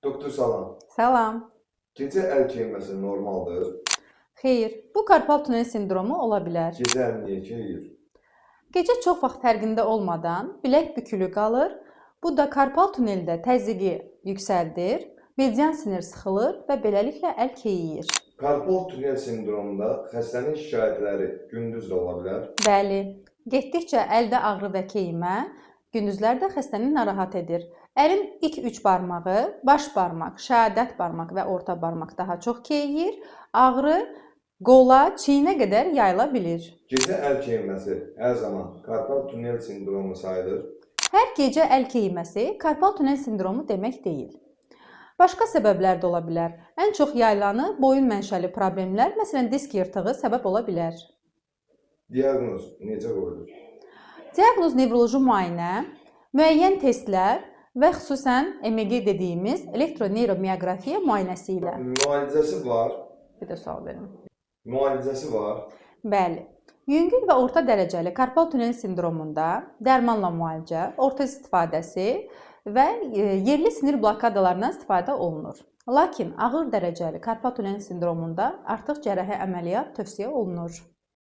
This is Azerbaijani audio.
Doktor salam. Salam. Gecə əl keyməsi normaldır. Xeyr, bu karpal tunel sindromu ola bilər. Gecə əl niyə keyir? Gecə çox vaxt fərqində olmadan bilək bükülü qalır. Bu da karpal tuneldə təzyiqi yüksəldir, median sinir sıxılır və beləliklə əl keyiyir. Karpal tunel sindromunda xəstənin şikayətləri gündüz də ola bilər. Bəli, getdikcə əldə ağrı və keymə gündüzlər də xəstəni narahat edir. Əlin ilk 3 barmağı, baş barmaq, şəhadət barmaq və orta barmaq daha çox keyiyir. Ağrı qola, çiyinə qədər yayıla bilir. Gecə əl keyməsi hər zaman karpal tunel sindromu sayılır. Hər gecə əl keyməsi karpal tunel sindromu demək deyil. Başqa səbəblər də ola bilər. Ən çox yayılanı boyun mənşəli problemlər, məsələn disk yırtığı səbəb ola bilər. Diaqnoz necə qoyulur? Diaqnoz nevroloji müayinə, müəyyən testlər və xüsusən EMG dediyimiz elektroneyromiyoqrafiya müayinəsi ilə. Müalicəsi var. Bir də sual verin. Müalicəsi var. Bəli. Yüngül və orta dərəcəli karpal tunel sindromunda dərmanla müalicə, ortez istifadəsi və yerli sinir blokadalarından istifadə olunur. Lakin ağır dərəcəli karpal tunel sindromunda artıq cərrahi əməliyyat tövsiyə olunur.